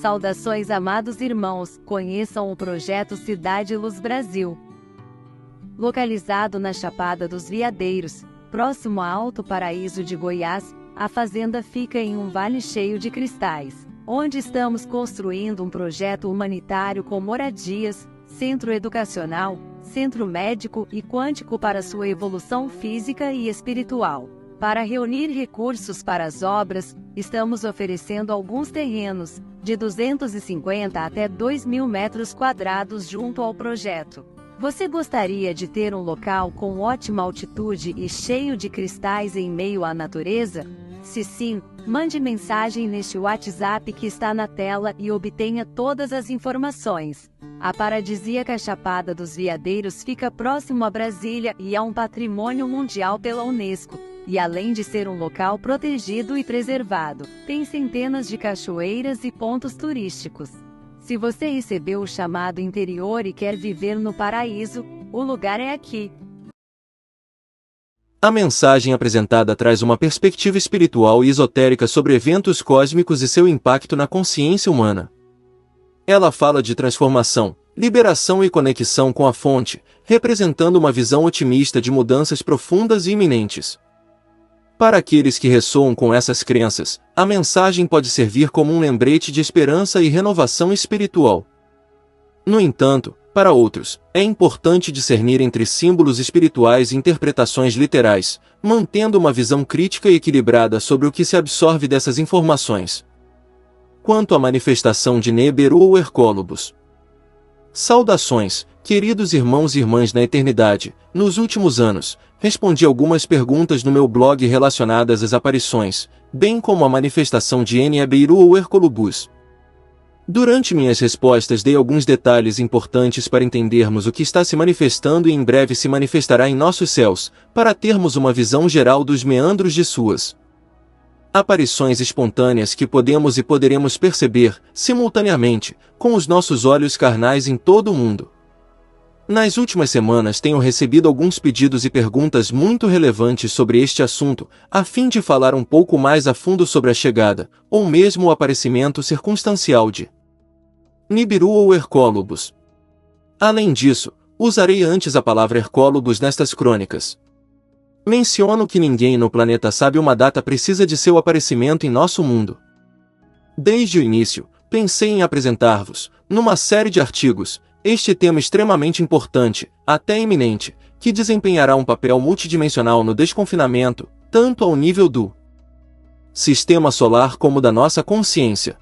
Saudações, amados irmãos, conheçam o projeto Cidade Luz Brasil. Localizado na Chapada dos Veadeiros, próximo a Alto Paraíso de Goiás, a fazenda fica em um vale cheio de cristais, onde estamos construindo um projeto humanitário com moradias, centro educacional, centro médico e quântico para sua evolução física e espiritual. Para reunir recursos para as obras, estamos oferecendo alguns terrenos, de 250 até 2.000 metros quadrados junto ao projeto. Você gostaria de ter um local com ótima altitude e cheio de cristais em meio à natureza? Se sim, mande mensagem neste WhatsApp que está na tela e obtenha todas as informações. A paradisíaca Chapada dos Veadeiros fica próximo a Brasília e é um patrimônio mundial pela Unesco. E além de ser um local protegido e preservado, tem centenas de cachoeiras e pontos turísticos. Se você recebeu o chamado interior e quer viver no paraíso, o lugar é aqui. A mensagem apresentada traz uma perspectiva espiritual e esotérica sobre eventos cósmicos e seu impacto na consciência humana. Ela fala de transformação, liberação e conexão com a fonte, representando uma visão otimista de mudanças profundas e iminentes. Para aqueles que ressoam com essas crenças, a mensagem pode servir como um lembrete de esperança e renovação espiritual. No entanto, para outros, é importante discernir entre símbolos espirituais e interpretações literais, mantendo uma visão crítica e equilibrada sobre o que se absorve dessas informações. Quanto à manifestação de Nibiru ou Hercólobos. Saudações, queridos irmãos e irmãs na eternidade. Nos últimos anos, respondi algumas perguntas no meu blog relacionadas às aparições, bem como a manifestação de Nibiru ou Hercólobos. Durante minhas respostas dei alguns detalhes importantes para entendermos o que está se manifestando e em breve se manifestará em nossos céus, para termos uma visão geral dos meandros de suas aparições espontâneas que podemos e poderemos perceber, simultaneamente, com os nossos olhos carnais em todo o mundo. Nas últimas semanas tenho recebido alguns pedidos e perguntas muito relevantes sobre este assunto, a fim de falar um pouco mais a fundo sobre a chegada, ou mesmo o aparecimento circunstancial de Nibiru ou Hercólobos. Além disso, usarei antes a palavra Hercólobos nestas crônicas. Menciono que ninguém no planeta sabe uma data precisa de seu aparecimento em nosso mundo. Desde o início, pensei em apresentar-vos, numa série de artigos, este tema extremamente importante, até iminente, que desempenhará um papel multidimensional no desconfinamento, tanto ao nível do sistema solar como da nossa consciência.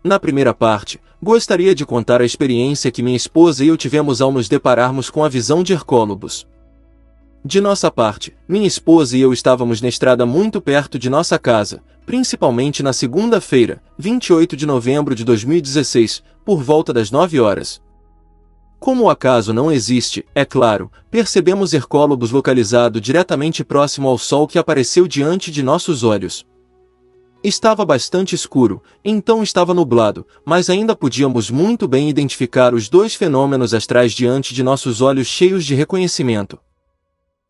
Na primeira parte, gostaria de contar a experiência que minha esposa e eu tivemos ao nos depararmos com a visão de Hercólobos. De nossa parte, minha esposa e eu estávamos na estrada muito perto de nossa casa, principalmente na segunda-feira, 28 de novembro de 2016, por volta das 9 horas. Como o acaso não existe, é claro, percebemos Hercólobos localizado diretamente próximo ao Sol que apareceu diante de nossos olhos. Estava bastante escuro, então estava nublado, mas ainda podíamos muito bem identificar os dois fenômenos astrais diante de nossos olhos cheios de reconhecimento.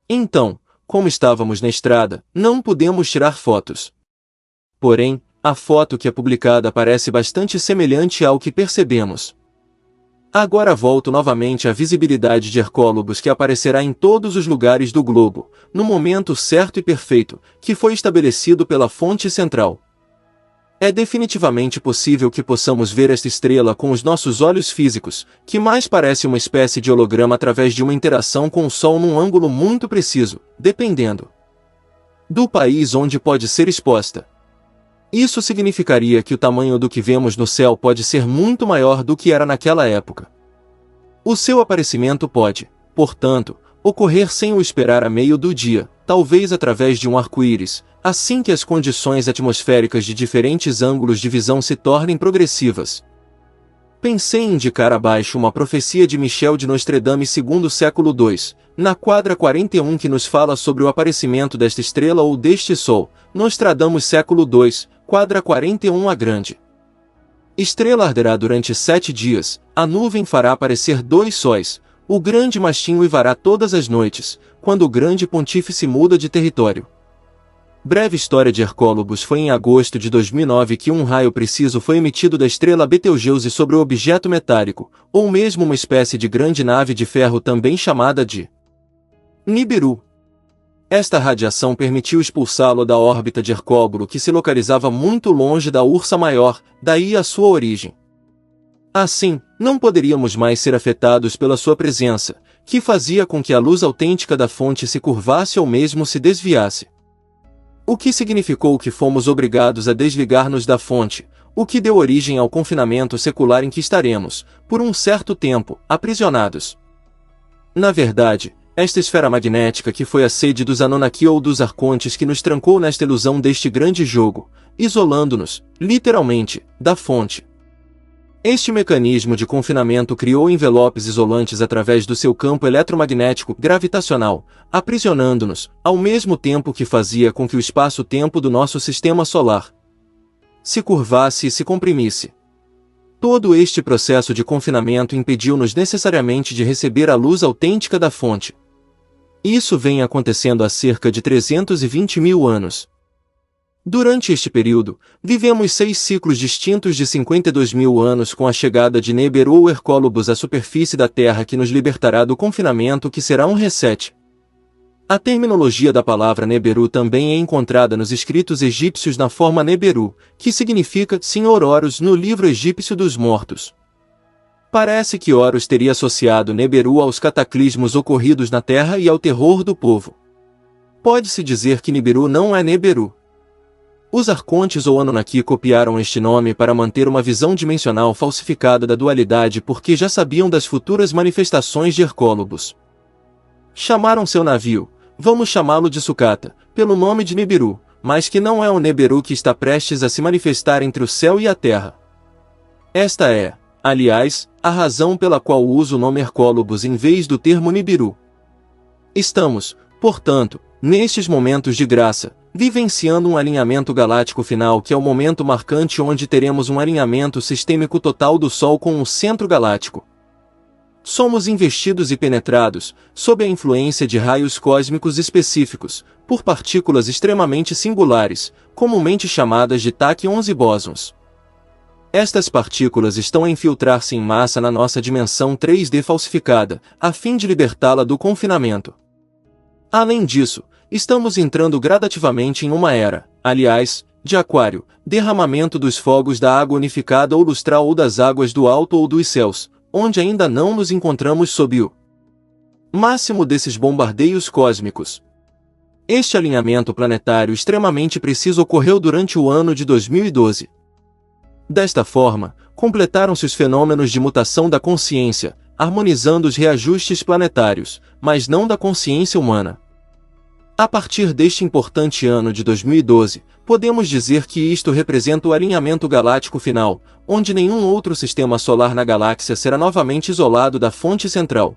Então, como estávamos na estrada, não pudemos tirar fotos. Porém, a foto que é publicada parece bastante semelhante ao que percebemos. Agora volto novamente à visibilidade de Hercólobos que aparecerá em todos os lugares do globo, no momento certo e perfeito, que foi estabelecido pela fonte central. É definitivamente possível que possamos ver esta estrela com os nossos olhos físicos, que mais parece uma espécie de holograma através de uma interação com o Sol num ângulo muito preciso, dependendo do país onde pode ser exposta. Isso significaria que o tamanho do que vemos no céu pode ser muito maior do que era naquela época. O seu aparecimento pode, portanto, ocorrer sem o esperar a meio do dia, talvez através de um arco-íris, assim que as condições atmosféricas de diferentes ângulos de visão se tornem progressivas. Pensei em indicar abaixo uma profecia de Michel de Nostradame segundo século II, na quadra 41 que nos fala sobre o aparecimento desta estrela ou deste Sol, Nostradamus século II, quadra 41 a grande. Estrela arderá durante 7 dias, a nuvem fará aparecer 2 sóis, o grande mastim uivará todas as noites, quando o grande pontífice muda de território. Breve história de Hercólobos. Foi em agosto de 2009 que um raio preciso foi emitido da estrela Betelgeuse sobre o objeto metálico, ou mesmo uma espécie de grande nave de ferro também chamada de Nibiru. Esta radiação permitiu expulsá-lo da órbita de Hercóbolo, que se localizava muito longe da Ursa Maior, daí a sua origem. Assim, não poderíamos mais ser afetados pela sua presença, que fazia com que a luz autêntica da fonte se curvasse ou mesmo se desviasse. O que significou que fomos obrigados a desligar-nos da fonte, o que deu origem ao confinamento secular em que estaremos, por um certo tempo, aprisionados. Na verdade, esta esfera magnética que foi a sede dos Anunnaki ou dos Arcontes que nos trancou nesta ilusão deste grande jogo, isolando-nos, literalmente, da fonte. Este mecanismo de confinamento criou envelopes isolantes através do seu campo eletromagnético gravitacional, aprisionando-nos, ao mesmo tempo que fazia com que o espaço-tempo do nosso sistema solar se curvasse e se comprimisse. Todo este processo de confinamento impediu-nos necessariamente de receber a luz autêntica da fonte. Isso vem acontecendo há cerca de 320 mil anos. Durante este período, vivemos 6 ciclos distintos de 52 mil anos com a chegada de Nibiru ou Hercólobos à superfície da Terra, que nos libertará do confinamento, que será um reset. A terminologia da palavra Nibiru também é encontrada nos escritos egípcios na forma Neberu, que significa Senhor Horus no livro egípcio dos mortos. Parece que Horus teria associado Nibiru aos cataclismos ocorridos na Terra e ao terror do povo. Pode-se dizer que Nibiru não é Neberu. Os Arcontes ou Anunnaki copiaram este nome para manter uma visão dimensional falsificada da dualidade, porque já sabiam das futuras manifestações de Hercólobos. Chamaram seu navio, vamos chamá-lo de Sucata, pelo nome de Nibiru, mas que não é o Nibiru que está prestes a se manifestar entre o céu e a terra. Esta é, aliás, a razão pela qual uso o nome Hercólobos em vez do termo Nibiru. Estamos, portanto, nestes momentos de graça, vivenciando um alinhamento galáctico final, que é o momento marcante onde teremos um alinhamento sistêmico total do Sol com o centro galáctico. Somos investidos e penetrados, sob a influência de raios cósmicos específicos, por partículas extremamente singulares, comumente chamadas de tachyons e bósons. Estas partículas estão a infiltrar-se em massa na nossa dimensão 3D falsificada, a fim de libertá-la do confinamento. Além disso, estamos entrando gradativamente em uma era, aliás, de aquário, derramamento dos fogos da água unificada ou lustral ou das águas do alto ou dos céus, onde ainda não nos encontramos sob o máximo desses bombardeios cósmicos. Este alinhamento planetário extremamente preciso ocorreu durante o ano de 2012. Desta forma, completaram-se os fenômenos de mutação da consciência, harmonizando os reajustes planetários, mas não da consciência humana. A partir deste importante ano de 2012, podemos dizer que isto representa o alinhamento galáctico final, onde nenhum outro sistema solar na galáxia será novamente isolado da fonte central.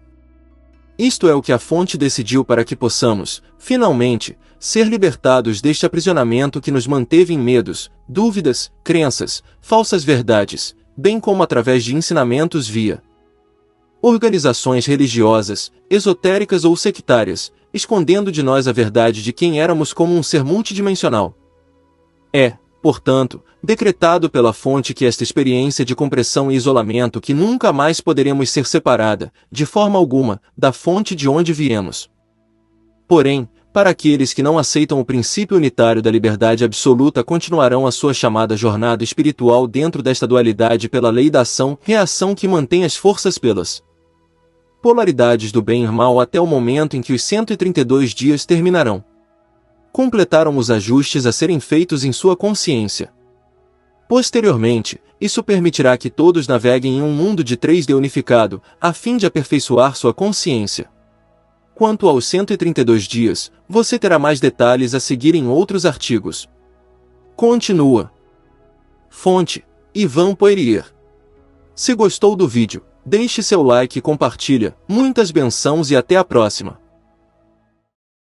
Isto é o que a fonte decidiu para que possamos, finalmente, ser libertados deste aprisionamento que nos manteve em medos, dúvidas, crenças, falsas verdades, bem como através de ensinamentos via organizações religiosas, esotéricas ou sectárias, escondendo de nós a verdade de quem éramos como um ser multidimensional. É, portanto, decretado pela fonte que esta experiência de compressão e isolamento que nunca mais poderemos ser separada, de forma alguma, da fonte de onde viemos. Porém, para aqueles que não aceitam o princípio unitário da liberdade absoluta, continuarão a sua chamada jornada espiritual dentro desta dualidade pela lei da ação-reação que mantém as forças pelas polaridades do bem e mal até o momento em que os 132 dias terminarão. Completaram os ajustes a serem feitos em sua consciência. Posteriormente, isso permitirá que todos naveguem em um mundo de 3D unificado, a fim de aperfeiçoar sua consciência. Quanto aos 132 dias, você terá mais detalhes a seguir em outros artigos. Continua. Fonte: Ivan Poirier. Se gostou do vídeo, deixe seu like e compartilha. Muitas bênçãos e até a próxima.